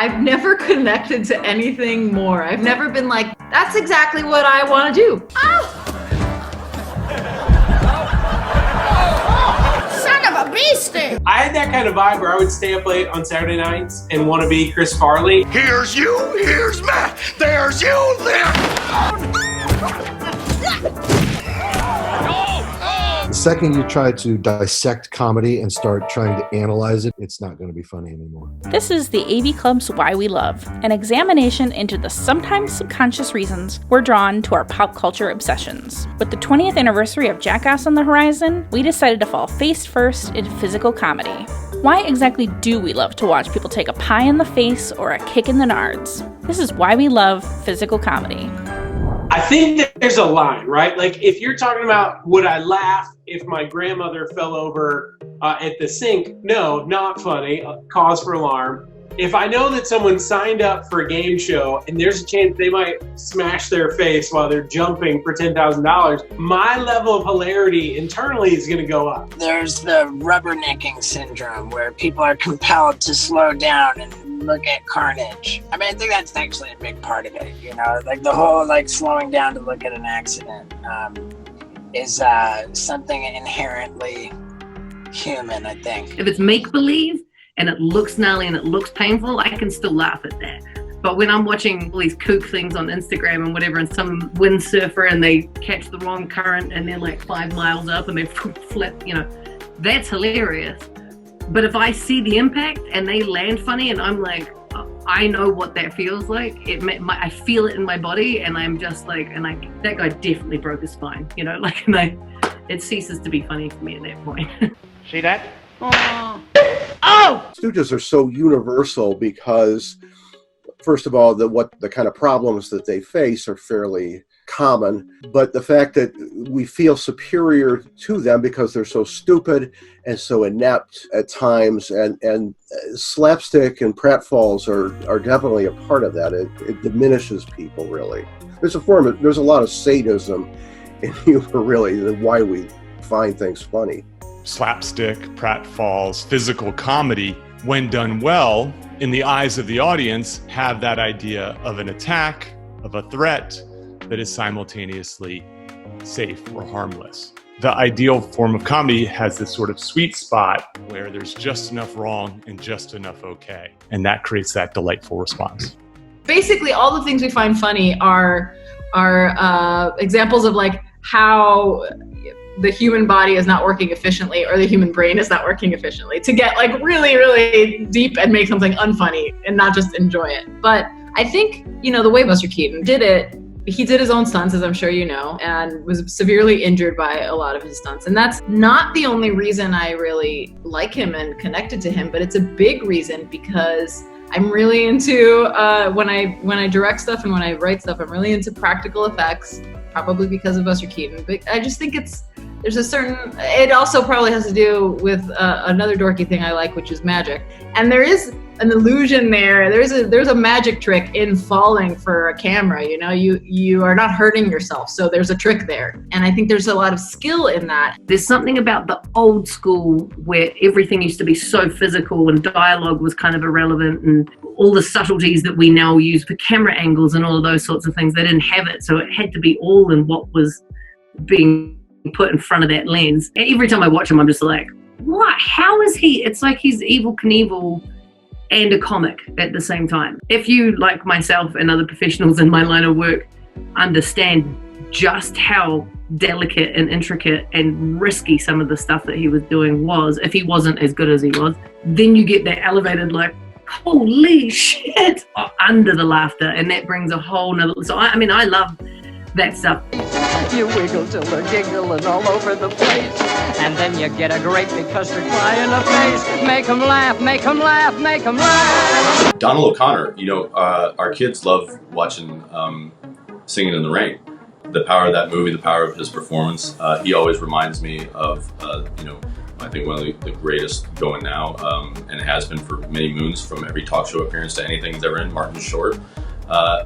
I've never connected to anything more. I've never been like, that's exactly what I want to do. Son of a beastie! I had that kind of vibe where I would stay up late on Saturday nights and want to be Chris Farley. Here's you, here's Matt, there's you, there. The second you try to dissect comedy and start trying to analyze it, it's not going to be funny anymore. This is the AV Club's Why We Love, an examination into the sometimes subconscious reasons we're drawn to our pop culture obsessions. With the 20th anniversary of Jackass on the horizon, we decided to fall face first into physical comedy. Why exactly do we love to watch people take a pie in the face or a kick in the nards? This is why we love physical comedy. I think that there's a line, right? Like if you're talking about would I laugh if my grandmother fell over at the sink? No, not funny. Cause for alarm. If I know that someone signed up for a game show and there's a chance they might smash their face while they're jumping for $10,000, my level of hilarity internally is going to go up. There's the rubbernecking syndrome where people are compelled to slow down and look at carnage. I mean, I think that's actually a big part of it, you know, like the whole like slowing down to look at an accident is something inherently human, I think. If it's make-believe and it looks gnarly and it looks painful, I can still laugh at that. But when I'm watching all these kook things on Instagram and whatever, and some windsurfer and they catch the wrong current and they're like 5 miles up and they flip, you know, that's hilarious. But if I see the impact and they land funny and I'm like, I know what that feels like. I feel it in my body and I'm just like, that guy definitely broke his spine, you know, like, it ceases to be funny for me at that point. See that? Oh! Stooges are so universal because, first of all, the kind of problems that they face are fairly common, but the fact that we feel superior to them because they're so stupid and so inept at times, and slapstick and pratfalls are definitely a part of that. It diminishes people, really. There's a lot of sadism in humor, really, and why we find things funny. Slapstick, pratfalls, physical comedy, when done well, in the eyes of the audience, have that idea of an attack, of a threat that is simultaneously safe or harmless. The ideal form of comedy has this sort of sweet spot where there's just enough wrong and just enough okay. And that creates that delightful response. Basically, all the things we find funny are examples of like how the human body is not working efficiently or the human brain is not working efficiently to get like really, really deep and make something unfunny and not just enjoy it. But I think, you know, the way Buster Keaton did it, he did his own stunts, as I'm sure you know, and was severely injured by a lot of his stunts. And that's not the only reason I really like him and connected to him, but it's a big reason because I'm really into, when I direct stuff and when I write stuff, I'm really into practical effects, probably because of Buster Keaton. But I just think it also probably has to do with another dorky thing I like, which is magic. And there is an illusion there. There's a magic trick in falling for a camera. You know, you are not hurting yourself, so there's a trick there. And I think there's a lot of skill in that. There's something about the old school where everything used to be so physical and dialogue was kind of irrelevant, and all the subtleties that we now use for camera angles and all of those sorts of things, they didn't have it. So it had to be all in what was being put in front of that lens. And every time I watch him, I'm just like, what? How is he? It's like he's Evel Knievel and a comic at the same time. If you, like myself and other professionals in my line of work, understand just how delicate and intricate and risky some of the stuff that he was doing was, if he wasn't as good as he was, then you get that elevated like, holy shit, under the laughter, and that brings a whole nother. So I love that stuff. You wiggle till they're giggling all over the place, and then you get a great big custard pie in the face. Make them laugh, make them laugh, make them laugh. Donald O'Connor, you know, our kids love watching Singing in the Rain. The power of that movie, the power of his performance. He always reminds me of, you know, I think one of the greatest going now, and has been for many moons, from every talk show appearance to anything he's ever in, Martin Short.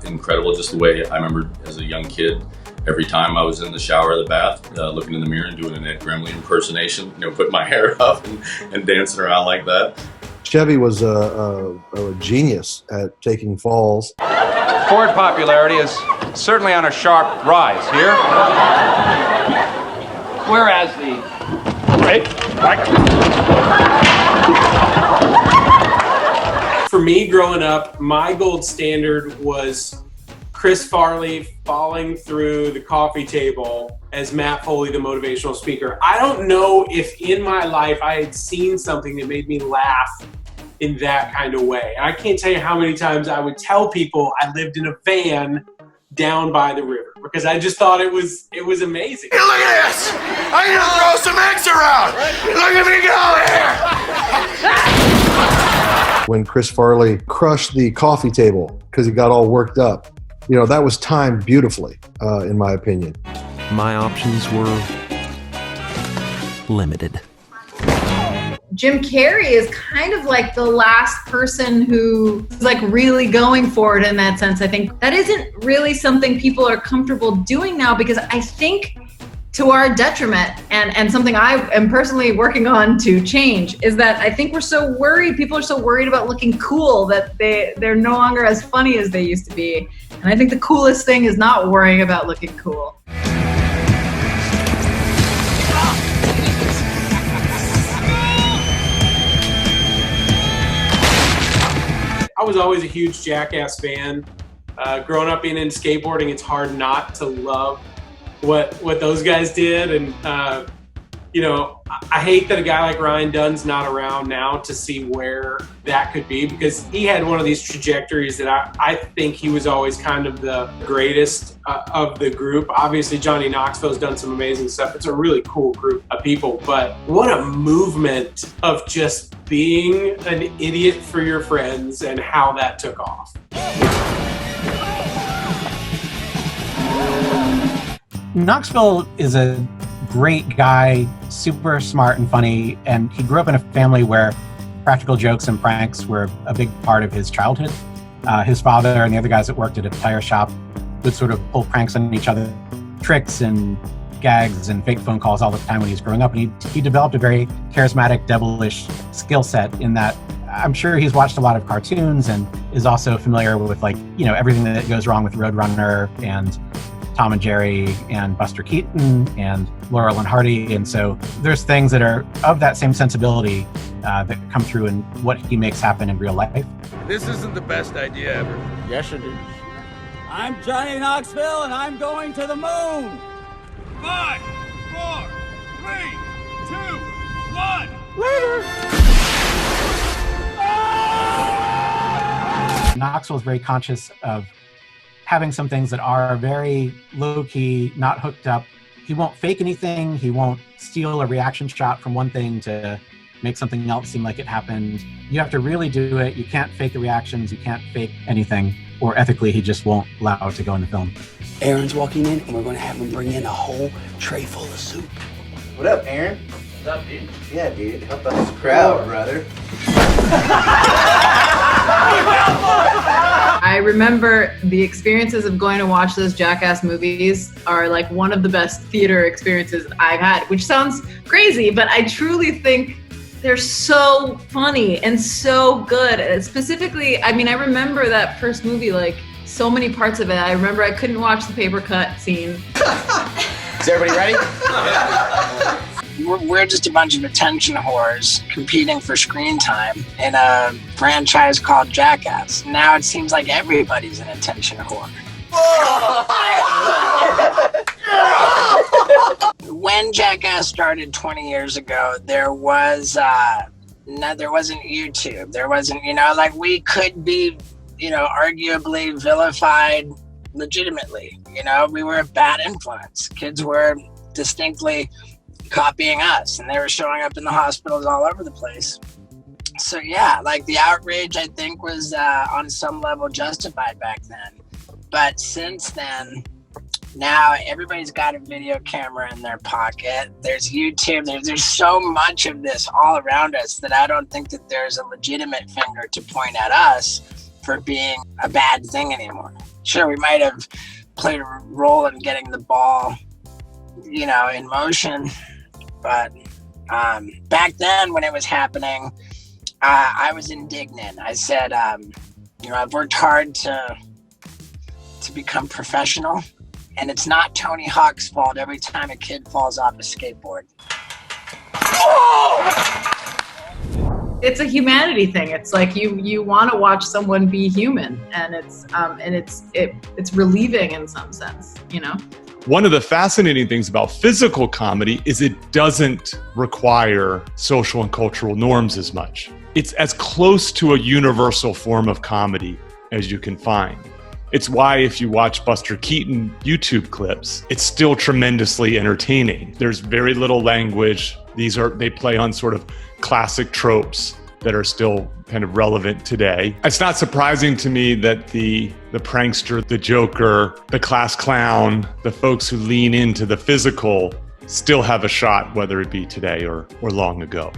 Incredible, just the way I remember as a young kid, every time I was in the shower or the bath, looking in the mirror and doing an Ed Gremley impersonation, you know, putting my hair up and dancing around like that. Chevy was a genius at taking falls. Ford popularity is certainly on a sharp rise here. Whereas For me, growing up, my gold standard was Chris Farley falling through the coffee table as Matt Foley, the motivational speaker. I don't know if in my life I had seen something that made me laugh in that kind of way. I can't tell you how many times I would tell people I lived in a van down by the river because I just thought it was amazing. Hey, look at this! I'm gonna throw some eggs around! Look at me go here! When Chris Farley crushed the coffee table because he got all worked up, that was timed beautifully, in my opinion. My options were limited. Jim Carrey is kind of like the last person who's like really going for it in that sense. I think that isn't really something people are comfortable doing now because I think to our detriment and something I am personally working on to change is that I think we're so worried, people are so worried about looking cool that they're no longer as funny as they used to be. And I think the coolest thing is not worrying about looking cool. I was always a huge Jackass fan. Growing up being into skateboarding, it's hard not to love what those guys did. And, I hate that a guy like Ryan Dunn's not around now to see where that could be because he had one of these trajectories that I think he was always kind of the greatest of the group. Obviously, Johnny Knoxville's done some amazing stuff. It's a really cool group of people, but what a movement of just being an idiot for your friends and how that took off. Knoxville is a great guy, super smart and funny, and he grew up in a family where practical jokes and pranks were a big part of his childhood. His father and the other guys that worked at a tire shop would sort of pull pranks on each other, tricks and gags and fake phone calls all the time when he was growing up. And he developed a very charismatic, devilish skill set in that I'm sure he's watched a lot of cartoons and is also familiar with everything that goes wrong with Roadrunner and Tom and Jerry and Buster Keaton and Laurel and Hardy. And so there's things that are of that same sensibility that come through in what he makes happen in real life. This isn't the best idea ever. Yes, it is. I'm Johnny Knoxville and I'm going to the moon. 5, 4, 3, 2, 1. Later. Knoxville is very conscious of having some things that are very low-key, not hooked up. He won't fake anything. He won't steal a reaction shot from one thing to make something else seem like it happened. You have to really do it. You can't fake the reactions. You can't fake anything. Or ethically, he just won't allow it to go in the film. Aaron's walking in, and we're going to have him bring in a whole tray full of soup. What up, Aaron? What's up, dude? Yeah, dude. Help us crowd, brother. I remember the experiences of going to watch those Jackass movies are like one of the best theater experiences I've had, which sounds crazy, but I truly think they're so funny and so good. Specifically, I remember that first movie, like so many parts of it. I remember I couldn't watch the paper cut scene. Is everybody ready? We're just a bunch of attention whores competing for screen time in a franchise called Jackass. Now it seems like everybody's an attention whore. When Jackass started 20 years ago, there wasn't YouTube. There wasn't, we could be, arguably vilified legitimately. We were a bad influence. Kids were distinctly copying us, and they were showing up in the hospitals all over the place. So yeah, the outrage I think was on some level justified back then. But since then, now everybody's got a video camera in their pocket. There's YouTube. There's so much of this all around us that I don't think that there's a legitimate finger to point at us for being a bad thing anymore. Sure, we might have played a role in getting the ball, in motion. But back then when it was happening, I was indignant. I said, I've worked hard to become professional, and it's not Tony Hawk's fault every time a kid falls off a skateboard. It's a humanity thing. It's like you want to watch someone be human, and it's relieving in some sense, One of the fascinating things about physical comedy is it doesn't require social and cultural norms as much. It's as close to a universal form of comedy as you can find. It's why if you watch Buster Keaton YouTube clips, it's still tremendously entertaining. There's very little language. They play on sort of classic tropes that are still kind of relevant today. It's not surprising to me that the prankster, the joker, the class clown, the folks who lean into the physical still have a shot, whether it be today or long ago.